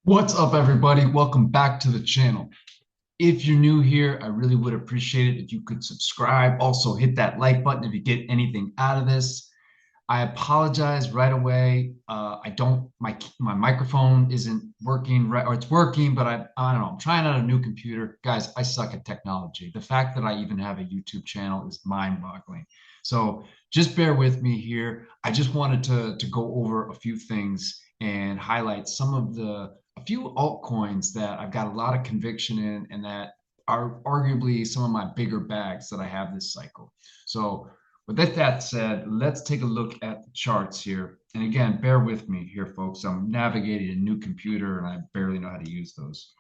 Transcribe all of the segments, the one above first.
What's up, everybody? Welcome back to the channel. If you're new here, I really would appreciate it if you could subscribe. Also, hit that like button if you get anything out of this. I apologize right away. I don't my microphone isn't working right, or it's working, but I don't know. I'm trying out a new computer, guys. I suck at technology. The fact that I even have a YouTube channel is mind-boggling. So just bear with me here. I just wanted to go over a few things and highlight some of a few altcoins that I've got a lot of conviction in and that are arguably some of my bigger bags that I have this cycle. So with that said, let's take a look at the charts here. And again, bear with me here, folks. I'm navigating a new computer and I barely know how to use those.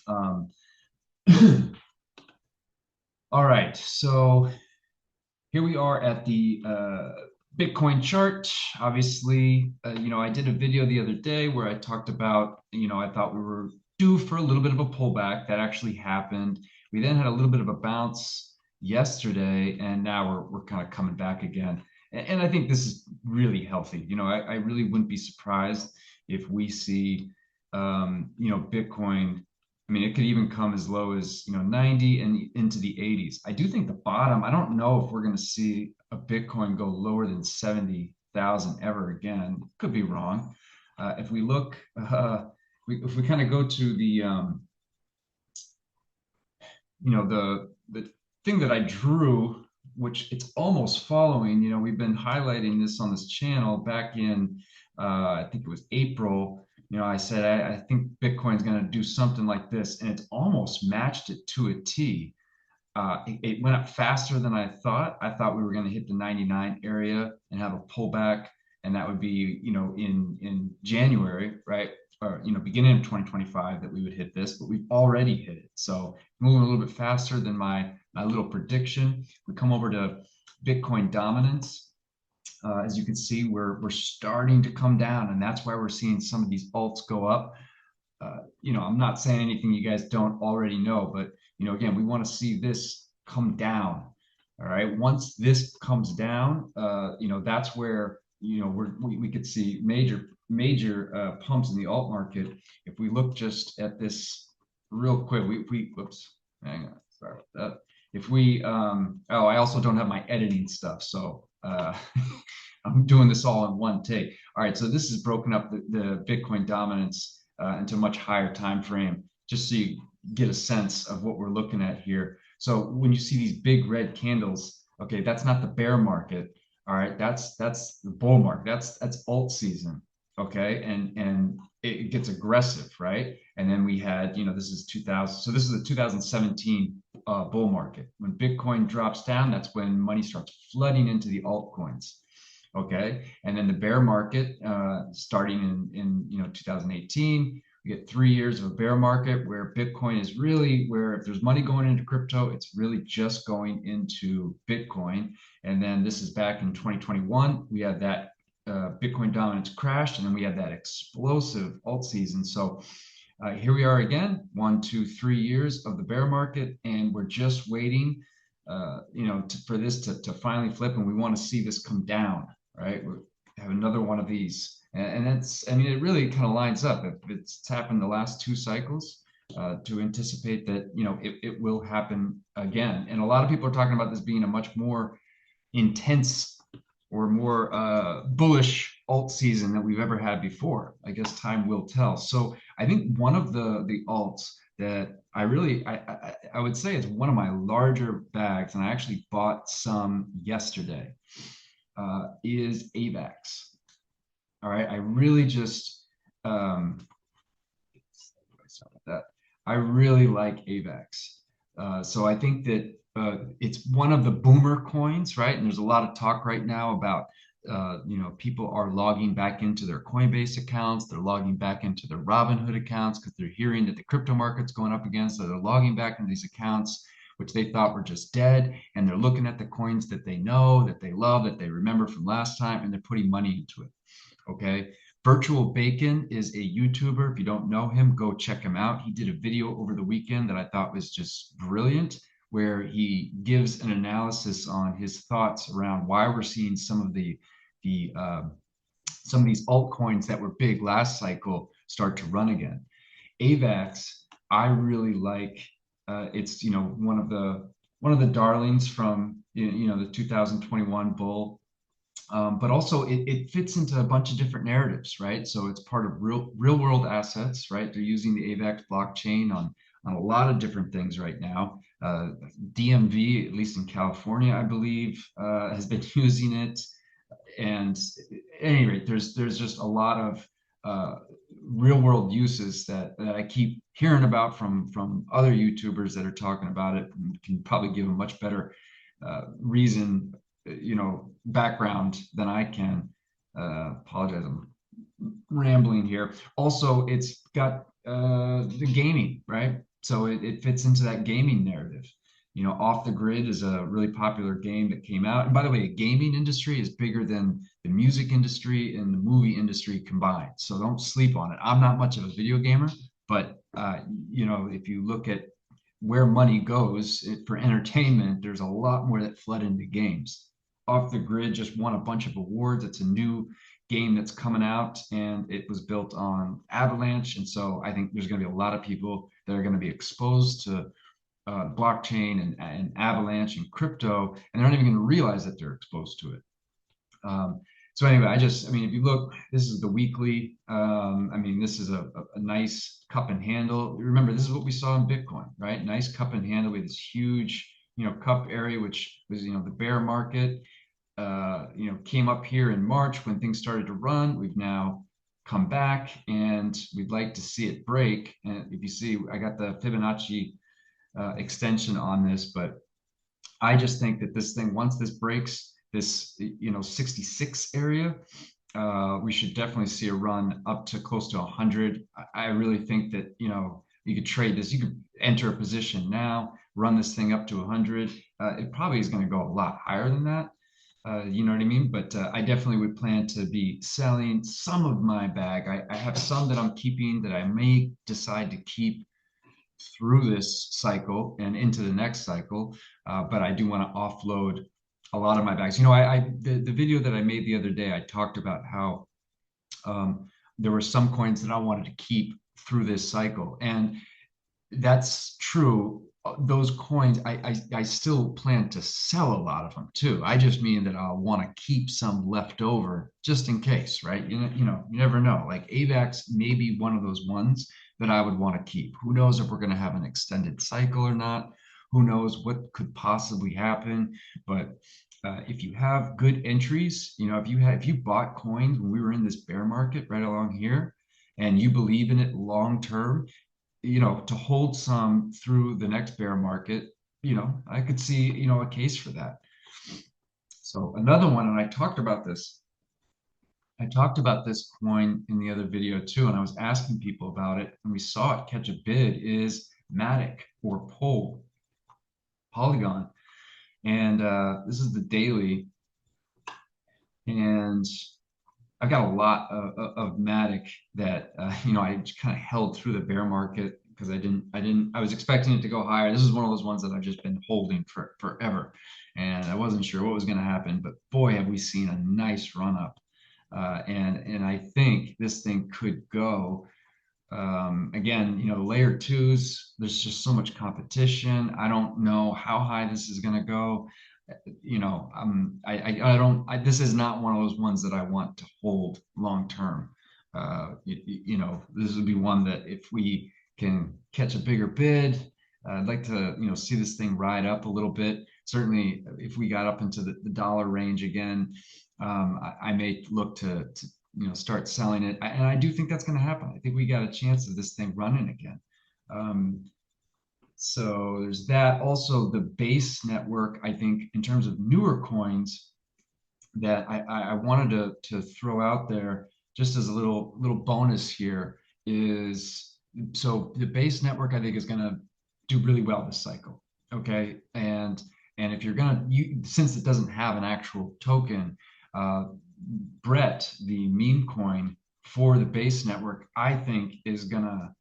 Um, all right, so here we are at the Bitcoin chart. Obviously, I did a video the other day where I talked about, I thought we were due for a little bit of a pullback. That actually happened. We then had a little bit of a bounce yesterday, and now we're kind of coming back again. And I think this is really healthy. I really wouldn't be surprised if we see, Bitcoin. I mean, it could even come as low as 90 and into the 80s. I do think the bottom. I don't know if we're going to see a Bitcoin go lower than 70,000 ever again. Could be wrong. If we look, if we kind of go to the the thing that I drew, which it's almost following. We've been highlighting this on this channel back in, I think it was April. I said I think Bitcoin's going to do something like this, and it's almost matched it to a T. It went up faster than I thought. I thought we were going to hit the 99 area and have a pullback, and that would be, in January, right? Or, beginning of 2025 that we would hit this, but we've already hit it. So moving a little bit faster than my little prediction. We come over to Bitcoin dominance. As you can see, we're starting to come down, and that's why we're seeing some of these alts go up. I'm not saying anything you guys don't already know, but again, we want to see this come down. All right. Once this comes down, that's where we could see major pumps in the alt market. If we look just at this real quick, we whoops, hang on, sorry about that. If we I also don't have my editing stuff, so I'm doing this all in one take. All right, so this is broken up the Bitcoin dominance into a much higher time frame, just so you get a sense of what we're looking at here. So when you see these big red candles, okay, that's not the bear market. All right, that's the bull market. That's alt season. Okay, and it gets aggressive, right? And then we had, this is 2000. So this is the 2017 bull market. When Bitcoin drops down, that's when money starts flooding into the altcoins. Okay, and then the bear market starting in 2018. We get 3 years of a bear market where Bitcoin is really where if there's money going into crypto, it's really just going into Bitcoin. And then this is back in 2021. We had that Bitcoin dominance crashed, and then we had that explosive alt season. So here we are again, 1, 2, 3 years of the bear market, and we're just waiting, for this to finally flip, and we want to see this come down, right? We have another one of these, and that's, I mean, it really kind of lines up. If it's happened the last 2 cycles, to anticipate that, it will happen again. And a lot of people are talking about this being a much more intense or more bullish alt season that we've ever had before. I guess time will tell. So I think one of the alts that I would say is one of my larger bags, and I actually bought some yesterday, is AVAX. All right, I really just sorry about that. I really like AVAX. So I think that it's one of the boomer coins, right? And there's a lot of talk right now about, people are logging back into their Coinbase accounts. They're logging back into their Robinhood accounts because they're hearing that the crypto market's going up again. So they're logging back into these accounts, which they thought were just dead. And they're looking at the coins that they know, that they love, that they remember from last time, and they're putting money into it. Okay. Virtual Bacon is a YouTuber. If you don't know him, go check him out. He did a video over the weekend that I thought was just brilliant, where he gives an analysis on his thoughts around why we're seeing some of the some of these altcoins that were big last cycle start to run again. AVAX, I really like. It's one of the darlings from the 2021 bull, but also it fits into a bunch of different narratives, right? So it's part of real world assets, right? They're using the AVAX blockchain on a lot of different things right now. DMV, at least in California, I believe, has been using it. And at any rate, there's just a lot of real world uses that I keep hearing about from other YouTubers that are talking about it, and can probably give a much better reason, background than I can. Apologize, I'm rambling here. Also, it's got the gaming, right? So it fits into that gaming narrative. Off the Grid is a really popular game that came out. And by the way, the gaming industry is bigger than the music industry and the movie industry combined. So don't sleep on it. I'm not much of a video gamer, but if you look at where money goes for entertainment, there's a lot more that flood into games. Off the Grid just won a bunch of awards. It's a new game that's coming out, and it was built on Avalanche. And so I think there's going to be a lot of people that are going to be exposed to blockchain and Avalanche and crypto, and they're not even going to realize that they're exposed to it. So anyway, if you look, this is the weekly. This is a nice cup and handle. Remember, this is what we saw in Bitcoin, right? Nice cup and handle with this huge, cup area, which was, the bear market. Came up here in March when things started to run. We've now come back, and we'd like to see it break. And if you see, I got the Fibonacci extension on this, but I just think that this thing, once this breaks this 66 area, we should definitely see a run up to close to 100. I really think that you could trade this. You could enter a position now, run this thing up to 100. It probably is going to go a lot higher than that. You know what I mean? But I definitely would plan to be selling some of my bag. I have some that I'm keeping that I may decide to keep through this cycle and into the next cycle. But I do want to offload a lot of my bags. The video that I made the other day, I talked about how there were some coins that I wanted to keep through this cycle. And that's true. Those coins, I still plan to sell a lot of them too. I just mean that I'll want to keep some left over just in case, right? You never know. Like AVAX may be one of those ones that I would want to keep. Who knows if we're going to have an extended cycle or not? Who knows what could possibly happen? But if you have good entries, if you bought coins when we were in this bear market right along here, and you believe in it long term, to hold some through the next bear market, I could see, a case for that. So another one, and I talked about this coin in the other video too, and I was asking people about it, and we saw it catch a bid, is MATIC or Polygon. And this is the daily, and I've got a lot of MATIC that I kind of held through the bear market because I was expecting it to go higher. This is one of those ones that I've just been holding for forever, and I wasn't sure what was going to happen. But boy, have we seen a nice run up, and I think this thing could go. Again, layer twos. There's just so much competition. I don't know how high this is going to go. This is not one of those ones that I want to hold long term. This would be one that if we can catch a bigger bid, I'd like to, see this thing ride up a little bit. Certainly, if we got up into the dollar range again, I may look to start selling it. And I do think that's going to happen. I think we got a chance of this thing running again. So there's that. Also, the base network, I think, in terms of newer coins that I wanted to throw out there just as a little bonus here is, so the base network, I think, is going to do really well this cycle. Okay. And if you're going to, since it doesn't have an actual token, Brett, the meme coin for the base network, I think is going to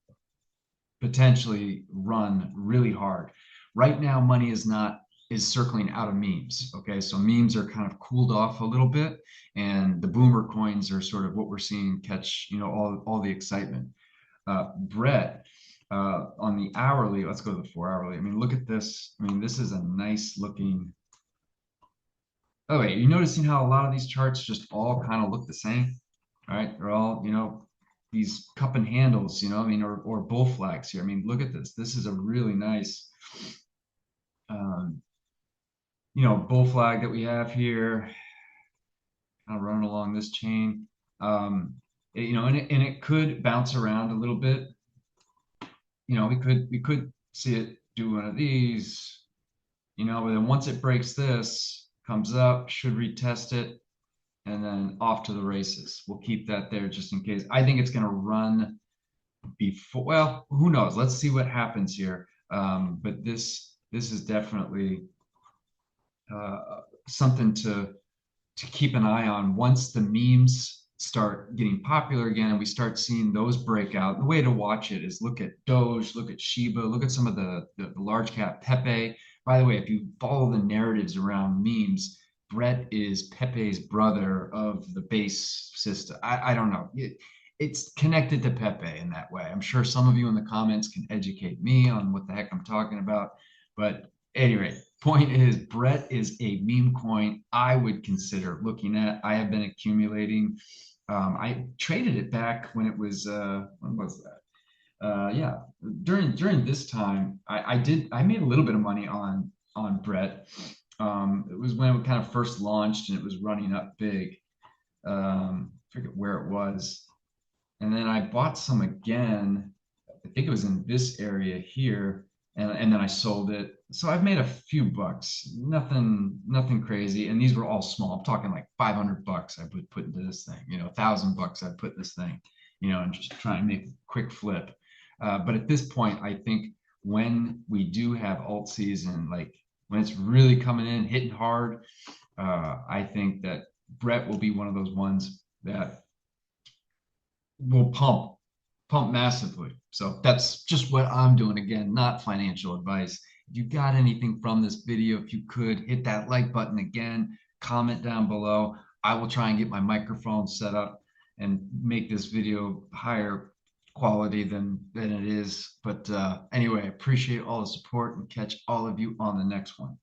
potentially run really hard. Right now, money is not is circling out of memes. Okay, so memes are kind of cooled off a little bit, and the boomer coins are sort of what we're seeing catch, all the excitement. Brett, on the hourly, let's go to the 4 hourly. I mean, look at this. I mean, this is a nice looking. Oh, wait, you noticing how a lot of these charts just all kind of look the same? All right, they're all, these cup and handles, I mean, or bull flags here. I mean, look at this. This is a really nice, um, bull flag that we have here, kind of running along this chain. And it could bounce around a little bit. We could see it do one of these, but then once it breaks this, comes up, should retest it, and then off to the races. We'll keep that there just in case. I think it's going to run before. Well, who knows? Let's see what happens here. But this is definitely something to keep an eye on once the memes start getting popular again and we start seeing those break out. The way to watch it is look at Doge, look at Shiba, look at some of the large cap Pepe. By the way, if you follow the narratives around memes, Brett is Pepe's brother of the base system. I don't know. It's connected to Pepe in that way. I'm sure some of you in the comments can educate me on what the heck I'm talking about. But anyway, point is, Brett is a meme coin I would consider looking at. I have been accumulating. I traded it back when it was when was that? Yeah, during this time, I made a little bit of money on Brett. It was when it kind of first launched and it was running up big. I forget where it was, and then I bought some again. I think it was in this area here, and then I sold it. So I've made a few bucks, nothing crazy. And these were all small. I'm talking like 500 bucks I put into this thing, 1,000 bucks I put in this thing, and just try and make a quick flip. But at this point, I think when we do have alt season, like when it's really coming in, hitting hard, I think that Brett will be one of those ones that will pump massively. So that's just what I'm doing. Again, not financial advice. If you got anything from this video, if you could hit that like button again, comment down below. I will try and get my microphone set up and make this video higher quality than it is. But anyway, I appreciate all the support and catch all of you on the next one.